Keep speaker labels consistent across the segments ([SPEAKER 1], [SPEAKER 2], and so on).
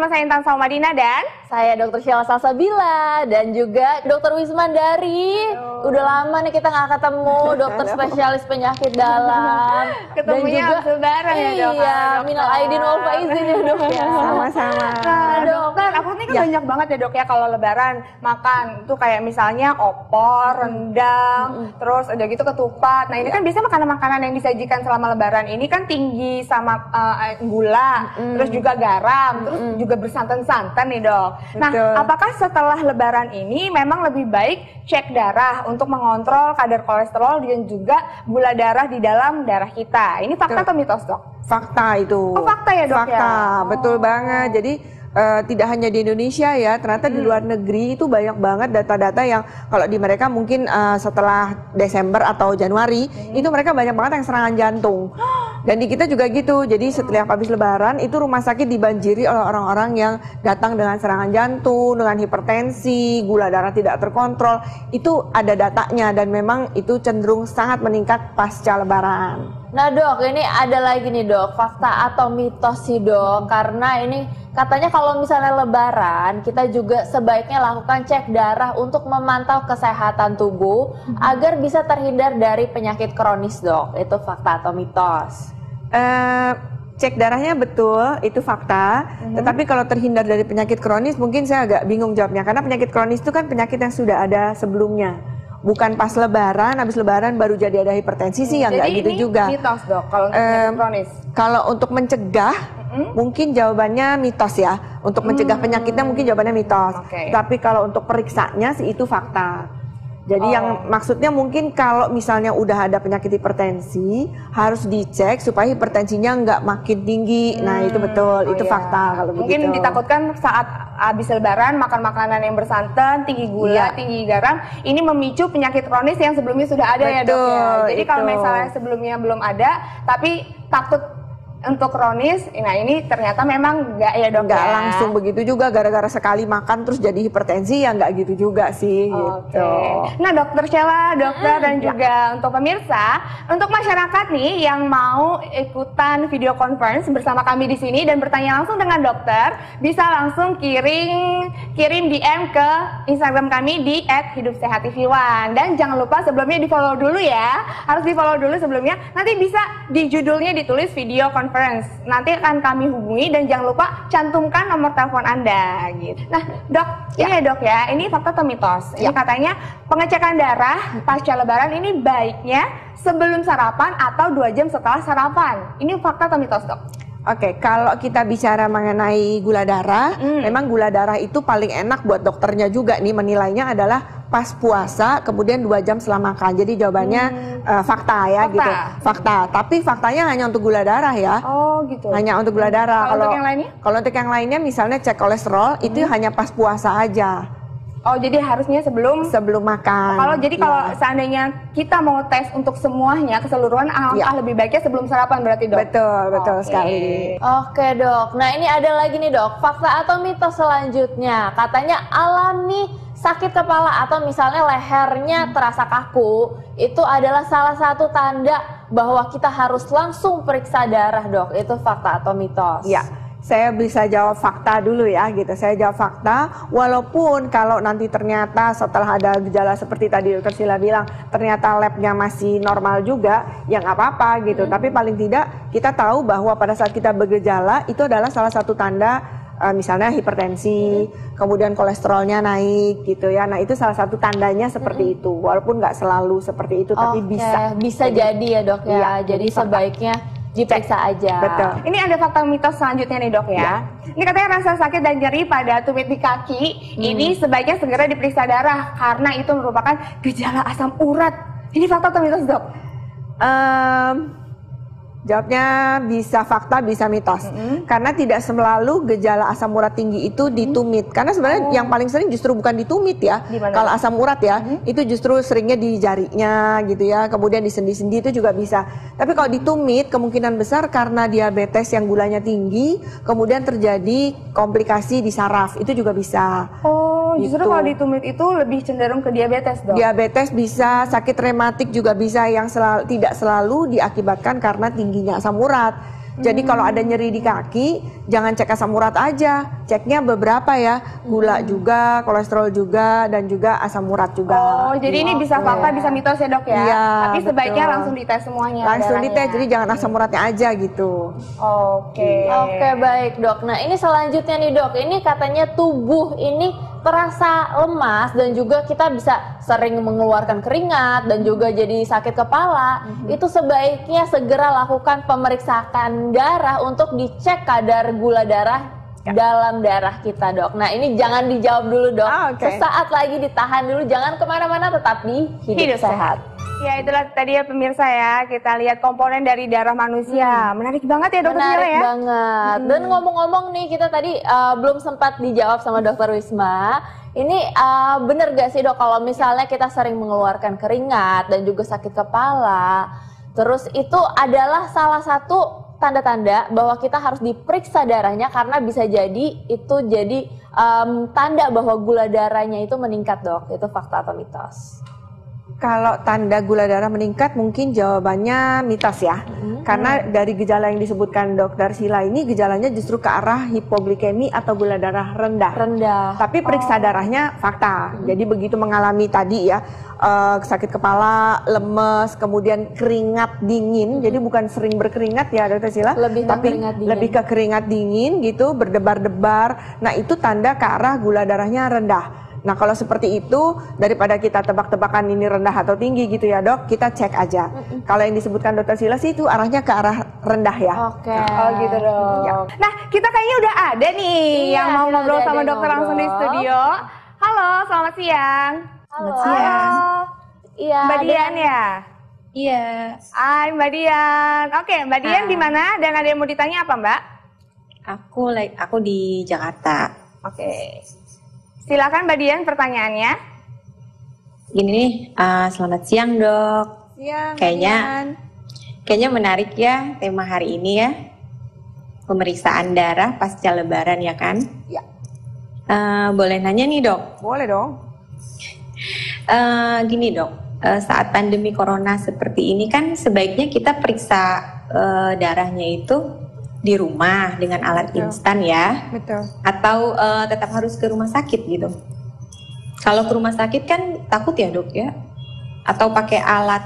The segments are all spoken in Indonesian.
[SPEAKER 1] bersama saya Intan Salmadina dan
[SPEAKER 2] saya Dr. Sheila Salsabila dan juga Dr. Wismandari. Udah lama nih kita nggak ketemu, dokter spesialis penyakit dalam.
[SPEAKER 1] Ketemunya
[SPEAKER 2] dan juga
[SPEAKER 1] lebaran ya dok.
[SPEAKER 2] Iya, minal aidin wal faizin ya dok ya.
[SPEAKER 1] Sama-sama. Nah, dokter, aku nih kan banyak banget ya dok ya kalau lebaran makan tuh kayak misalnya opor, rendang, terus ada gitu ketupat. Nah ini kan biasanya makanan-makanan yang disajikan selama lebaran ini kan tinggi sama gula, terus juga garam, terus juga bersantan-santan nih dok. Nah, apakah setelah lebaran ini memang lebih baik cek darah untuk mengontrol kadar kolesterol dan juga gula darah di dalam darah kita? Ini fakta atau mitos dok?
[SPEAKER 3] Fakta itu.
[SPEAKER 1] Oh fakta ya dok ya?
[SPEAKER 3] Fakta, betul banget. Jadi tidak hanya di Indonesia ya, ternyata di luar negeri itu banyak banget data-data yang kalau di mereka mungkin setelah Desember atau Januari itu mereka banyak banget yang serangan jantung. Dan di kita juga gitu, jadi setelah habis lebaran itu rumah sakit dibanjiri oleh orang-orang yang datang dengan serangan jantung, dengan hipertensi, gula darah tidak terkontrol. Itu ada datanya dan memang itu cenderung sangat meningkat pasca lebaran.
[SPEAKER 2] Nah dok, ini ada lagi nih dok, fakta atau mitos sih dok, karena ini katanya kalau misalnya lebaran kita juga sebaiknya lakukan cek darah untuk memantau kesehatan tubuh agar bisa terhindar dari penyakit kronis dok. Itu fakta atau mitos?
[SPEAKER 3] Cek darahnya betul, itu fakta. Tetapi kalau terhindar dari penyakit kronis mungkin saya agak bingung jawabnya, karena penyakit kronis itu kan penyakit yang sudah ada sebelumnya. Bukan pas lebaran, habis lebaran baru jadi ada hipertensi sih, yang nggak gitu juga.
[SPEAKER 1] Jadi ini mitos dok kalau untuk penyakit kronis?
[SPEAKER 3] Kalau untuk mencegah, mungkin jawabannya mitos ya. Untuk mencegah penyakitnya mungkin jawabannya mitos. Tapi kalau untuk periksanya sih itu fakta. Jadi yang maksudnya mungkin kalau misalnya udah ada penyakit hipertensi, harus dicek supaya hipertensinya nggak makin tinggi. Nah itu betul, itu fakta kalau begitu.
[SPEAKER 1] Mungkin ditakutkan saat habis lebaran makan makanan yang bersantan, tinggi gula, tinggi garam, ini memicu penyakit kronis yang sebelumnya sudah ada ya dok ya. Jadi kalau misalnya sebelumnya belum ada, tapi takut untuk kronis, nah ini ternyata memang enggak ya dok,
[SPEAKER 3] nggak langsung begitu juga, gara-gara sekali makan terus jadi hipertensi ya nggak gitu juga sih. Gitu.
[SPEAKER 1] Nah dokter Sheila, dokter dan juga untuk pemirsa, untuk masyarakat nih yang mau ikutan video conference bersama kami di sini dan bertanya langsung dengan dokter, bisa langsung kirim DM ke Instagram kami di @hidupsehattv1. Dan jangan lupa sebelumnya di follow dulu ya, harus di follow dulu sebelumnya. Nanti bisa di judulnya ditulis video conference. Nanti akan kami hubungi dan jangan lupa cantumkan nomor telepon Anda gitu. Nah, dok, ini ya dok ya, ini fakta atau mitos? Ini katanya pengecekan darah pasca lebaran ini baiknya sebelum sarapan atau 2 jam setelah sarapan. Ini fakta atau mitos, dok?
[SPEAKER 3] Oke, kalau kita bicara mengenai gula darah, memang gula darah itu paling enak buat dokternya juga nih menilainya adalah pas puasa, kemudian 2 jam setelah makan. Jadi jawabannya fakta ya gitu. Fakta. Tapi faktanya hanya untuk gula darah ya.
[SPEAKER 1] Oh gitu.
[SPEAKER 3] Hanya untuk gula darah.
[SPEAKER 1] Kalau untuk yang lainnya?
[SPEAKER 3] Kalau untuk yang lainnya misalnya cek kolesterol itu hanya pas puasa aja.
[SPEAKER 1] Oh jadi harusnya sebelum
[SPEAKER 3] makan.
[SPEAKER 1] Kalau seandainya kita mau tes untuk semuanya keseluruhan, alangkah lebih baiknya sebelum sarapan berarti dok.
[SPEAKER 3] Betul sekali.
[SPEAKER 2] Oke dok. Nah ini ada lagi nih dok, fakta atau mitos selanjutnya. Katanya alami sakit kepala atau misalnya lehernya terasa kaku, itu adalah salah satu tanda bahwa kita harus langsung periksa darah dok. Itu fakta atau mitos?
[SPEAKER 3] Ya. Saya bisa jawab fakta dulu ya gitu. Saya jawab fakta, walaupun kalau nanti ternyata setelah ada gejala seperti tadi Dr. Sheila bilang, ternyata labnya masih normal juga, ya nggak apa-apa gitu. Tapi paling tidak kita tahu bahwa pada saat kita bergejala itu adalah salah satu tanda misalnya hipertensi, kemudian kolesterolnya naik gitu ya. Nah itu salah satu tandanya seperti itu. Walaupun nggak selalu seperti itu, tapi bisa
[SPEAKER 2] jadi ya dok ya. Jadi sebaiknya diperiksa aja.
[SPEAKER 3] Betul.
[SPEAKER 1] Ini ada fakta mitos selanjutnya nih dok ya. Ini katanya rasa sakit dan nyeri pada tumit di kaki ini sebaiknya segera diperiksa darah karena itu merupakan gejala asam urat. Ini fakta atau mitos dok?
[SPEAKER 3] Jawabnya bisa fakta, bisa mitos. Karena tidak selalu gejala asam urat tinggi itu di tumit. Karena sebenarnya yang paling sering justru bukan di tumit ya. Kalau asam urat ya, itu justru seringnya di jarinya gitu ya. Kemudian di sendi-sendi itu juga bisa. Tapi kalau di tumit kemungkinan besar karena diabetes yang gulanya tinggi, kemudian terjadi komplikasi di saraf. Itu juga bisa.
[SPEAKER 1] Oh, justru kalau di tumit itu lebih cenderung ke diabetes dok?
[SPEAKER 3] Diabetes bisa, sakit rematik juga bisa, yang tidak selalu diakibatkan karena tingginya asam urat. Jadi kalau ada nyeri di kaki, jangan cek asam urat aja, ceknya beberapa ya, gula juga, kolesterol juga, dan juga asam urat juga.
[SPEAKER 1] Oh, jadi ini bisa fakta, bisa mitos ya dok ya?
[SPEAKER 3] Iya,
[SPEAKER 1] Tapi sebaiknya
[SPEAKER 3] betul.
[SPEAKER 1] langsung dites semuanya.
[SPEAKER 3] Langsung
[SPEAKER 1] darahnya.
[SPEAKER 3] dites, jadi jangan asam uratnya aja gitu.
[SPEAKER 1] Oke.
[SPEAKER 2] Oke, baik dok. Nah ini selanjutnya nih dok, ini katanya tubuh ini terasa lemas dan juga kita bisa sering mengeluarkan keringat dan juga jadi sakit kepala. Itu sebaiknya segera lakukan pemeriksaan darah untuk dicek kadar gula darah dalam darah kita dok. Nah ini jangan dijawab dulu dok.
[SPEAKER 3] Oke.
[SPEAKER 2] Sesaat lagi ditahan dulu, jangan kemana-mana, tetap di hidup sehat.
[SPEAKER 1] Ya itulah tadi ya pemirsa ya, kita lihat komponen dari darah manusia. Menarik banget ya dokter Sila
[SPEAKER 2] Menarik
[SPEAKER 1] ya.
[SPEAKER 2] banget. Dan ngomong-ngomong nih, kita tadi belum sempat dijawab sama dokter Wisma. Ini bener gak sih dok kalau misalnya kita sering mengeluarkan keringat dan juga sakit kepala, terus itu adalah salah satu tanda-tanda bahwa kita harus diperiksa darahnya karena bisa jadi itu jadi tanda bahwa gula darahnya itu meningkat dok. Itu fakta atau mitos?
[SPEAKER 3] Kalau tanda gula darah meningkat mungkin jawabannya mitos ya. Karena dari gejala yang disebutkan dokter Sila ini gejalanya justru ke arah hipoglikemi atau gula darah rendah. Tapi periksa darahnya fakta. Jadi begitu mengalami tadi ya sakit kepala, lemes, kemudian keringat dingin. Jadi bukan sering berkeringat ya dokter Sila,
[SPEAKER 2] Lebih ke
[SPEAKER 3] tapi
[SPEAKER 2] keringat dingin.
[SPEAKER 3] lebih ke keringat dingin gitu, berdebar-debar. Nah itu tanda ke arah gula darahnya rendah. Nah kalau seperti itu, daripada kita tebak-tebakan ini rendah atau tinggi gitu ya dok, kita cek aja. Kalau yang disebutkan dokter Sila sih itu arahnya ke arah rendah ya.
[SPEAKER 2] Oke.
[SPEAKER 1] Oh gitu dong.
[SPEAKER 3] Ya.
[SPEAKER 1] Nah kita kayaknya udah ada nih
[SPEAKER 2] Iya,
[SPEAKER 1] yang mau
[SPEAKER 2] kita
[SPEAKER 1] ngobrol
[SPEAKER 2] udah
[SPEAKER 1] sama
[SPEAKER 2] ada
[SPEAKER 1] dokter
[SPEAKER 2] yang
[SPEAKER 1] langsung di
[SPEAKER 2] ngobrol.
[SPEAKER 1] studio. Halo, selamat siang.
[SPEAKER 2] Halo. Iya.
[SPEAKER 1] Mbak
[SPEAKER 2] ada-
[SPEAKER 1] Dian ya?
[SPEAKER 4] Iya,
[SPEAKER 1] Hai Mbak Dian. Oke Mbak Dian
[SPEAKER 4] Hai.
[SPEAKER 1] di mana dan ada yang mau ditanya apa Mbak?
[SPEAKER 4] aku di Jakarta.
[SPEAKER 1] Oke. Silakan Mbak Dian pertanyaannya.
[SPEAKER 4] Gini nih, selamat siang dok.
[SPEAKER 3] Siang,
[SPEAKER 4] Kayaknya- Kayaknya menarik ya tema hari ini ya. Pemeriksaan darah pasca lebaran ya kan?
[SPEAKER 3] Ya.
[SPEAKER 4] Boleh nanya nih dok.
[SPEAKER 3] boleh dong.
[SPEAKER 4] Gini dok, saat pandemi corona seperti ini kan sebaiknya kita periksa darahnya itu di rumah dengan alat
[SPEAKER 3] Betul.
[SPEAKER 4] instan ya.
[SPEAKER 3] Betul.
[SPEAKER 4] Atau tetap harus ke rumah sakit gitu? Kalau ke rumah sakit kan takut ya dok ya? Atau pakai alat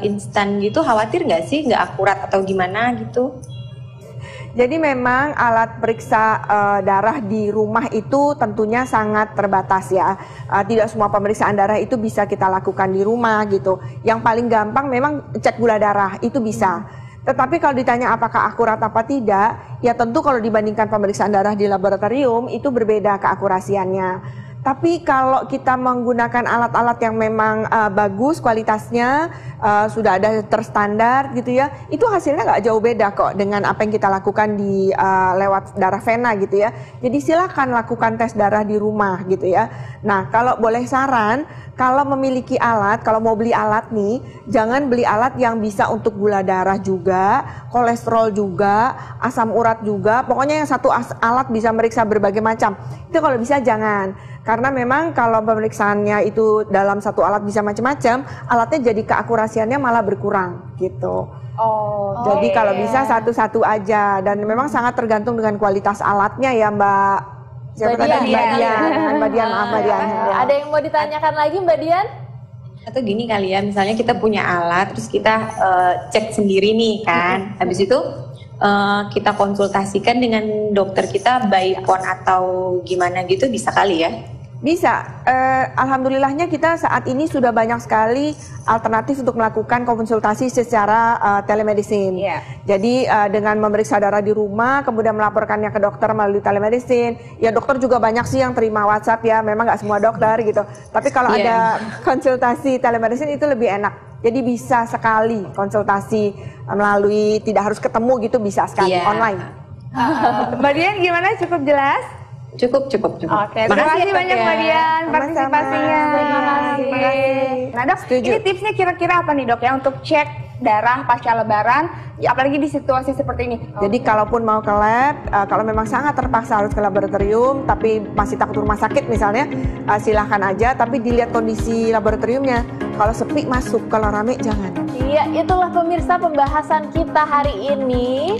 [SPEAKER 4] instan gitu, khawatir nggak sih nggak akurat atau gimana gitu?
[SPEAKER 3] Jadi memang alat periksa darah di rumah itu tentunya sangat terbatas ya. Tidak semua pemeriksaan darah itu bisa kita lakukan di rumah gitu. Yang paling gampang memang cek gula darah itu bisa. Tetapi kalau ditanya apakah akurat apa tidak, ya tentu kalau dibandingkan pemeriksaan darah di laboratorium itu berbeda keakurasiannya. Tapi kalau kita menggunakan alat-alat yang memang bagus kualitasnya, sudah ada terstandar gitu ya, itu hasilnya nggak jauh beda kok dengan apa yang kita lakukan di lewat darah vena gitu ya. Jadi silakan lakukan tes darah di rumah gitu ya. Nah kalau boleh saran, kalau memiliki alat, kalau mau beli alat nih, jangan beli alat yang bisa untuk gula darah juga, kolesterol juga, asam urat juga, pokoknya yang satu alat bisa meriksa berbagai macam. Itu kalau bisa jangan. Karena memang kalau pemeriksaannya itu dalam satu alat bisa macam-macam, alatnya jadi keakurasiannya malah berkurang gitu.
[SPEAKER 1] Oh.
[SPEAKER 3] Jadi kalau bisa satu-satu aja dan memang sangat tergantung dengan kualitas alatnya ya Mbak. Siapa
[SPEAKER 2] Mbak
[SPEAKER 3] tadi?
[SPEAKER 2] Dian.
[SPEAKER 3] Mbak Dian. Mbak Dian, maaf Mbak Dian.
[SPEAKER 2] Ada yang mau ditanyakan lagi Mbak Dian?
[SPEAKER 4] Atau gini kali ya, misalnya kita punya alat, terus kita cek sendiri nih kan, habis itu kita konsultasikan dengan dokter kita by phone atau gimana gitu, bisa kali ya?
[SPEAKER 3] Bisa, alhamdulillahnya kita saat ini sudah banyak sekali alternatif untuk melakukan konsultasi secara telemedicine.
[SPEAKER 1] Iya.
[SPEAKER 3] Jadi dengan memeriksa darah di rumah, kemudian melaporkannya ke dokter melalui telemedicine. Ya dokter juga banyak sih yang terima WhatsApp ya, memang nggak semua dokter gitu. Tapi kalau
[SPEAKER 4] Iya.
[SPEAKER 3] ada konsultasi telemedicine itu lebih enak. Jadi bisa sekali konsultasi melalui, tidak harus ketemu gitu, bisa sekali
[SPEAKER 4] Iya.
[SPEAKER 3] online.
[SPEAKER 1] Mbak Dian gimana, cukup jelas?
[SPEAKER 4] Cukup.
[SPEAKER 1] Oke, terima kasih
[SPEAKER 4] Makasih ya, Dok,
[SPEAKER 1] banyak
[SPEAKER 4] ya.
[SPEAKER 1] Mbak Dian
[SPEAKER 3] Sama-sama.
[SPEAKER 1] partisipasinya.
[SPEAKER 3] Terima kasih.
[SPEAKER 1] Nah dok,
[SPEAKER 3] Setuju.
[SPEAKER 1] ini tipsnya kira-kira apa nih dok ya untuk cek darah pasca lebaran, apalagi di situasi seperti ini?
[SPEAKER 3] Jadi kalaupun mau ke lab, kalau memang sangat terpaksa harus ke laboratorium, tapi masih takut rumah sakit misalnya, silahkan aja, tapi dilihat kondisi laboratoriumnya. Kalau sepi masuk, kalau rame jangan.
[SPEAKER 2] Iya, itulah pemirsa pembahasan kita hari ini.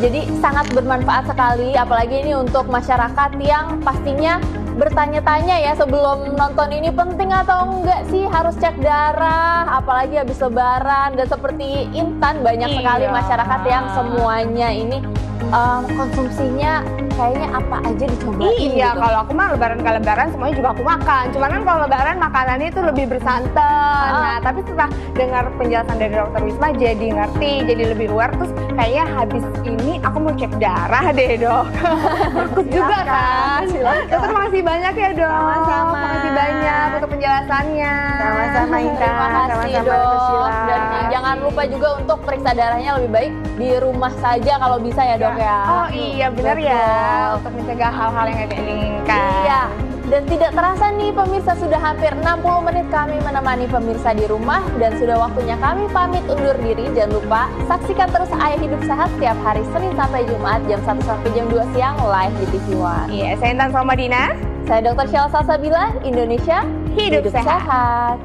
[SPEAKER 2] Jadi sangat bermanfaat sekali, apalagi ini untuk masyarakat yang pastinya bertanya-tanya ya sebelum nonton ini penting atau enggak sih harus cek darah, apalagi habis lebaran. Dan seperti Intan banyak sekali masyarakat yang semuanya ini konsumsinya kayaknya apa aja dicobain
[SPEAKER 1] Iya,
[SPEAKER 2] gitu.
[SPEAKER 1] kalau aku mah lebaran ke lebaran semuanya juga aku makan. Cuman kan kalau lebaran makanannya itu lebih bersantan. Nah, tapi setelah dengar penjelasan dari Dokter Wisma jadi ngerti, jadi lebih aware. Terus kayaknya habis ini aku mau cek darah deh, Dok. Takut juga kan. Dokter makasih banyak ya, Dok.
[SPEAKER 3] Sama-sama.
[SPEAKER 1] Makasih banyak untuk penjelasannya.
[SPEAKER 3] Sama-sama, Intan.
[SPEAKER 2] Terima kasih
[SPEAKER 3] Sama-sama,
[SPEAKER 2] Dok.
[SPEAKER 3] Priscilla.
[SPEAKER 2] Dan jangan lupa juga untuk periksa darahnya lebih baik di rumah saja kalau bisa ya Dok ya.
[SPEAKER 1] Oh iya, benar ya. Untuk mencegah hal-hal yang tidak diinginkan.
[SPEAKER 2] Iya. Dan tidak terasa nih pemirsa sudah hampir 60 menit kami menemani pemirsa di rumah dan sudah waktunya kami pamit undur diri. Jangan lupa saksikan terus Ayah Hidup Sehat setiap hari Senin sampai Jumat jam 1 sampai jam 2 siang live di TV One.
[SPEAKER 1] Iya, saya Intan Salmadina.
[SPEAKER 2] Saya Dr. Sheila Salsabila, Indonesia
[SPEAKER 1] Hidup
[SPEAKER 2] sehat.
[SPEAKER 1] sehat.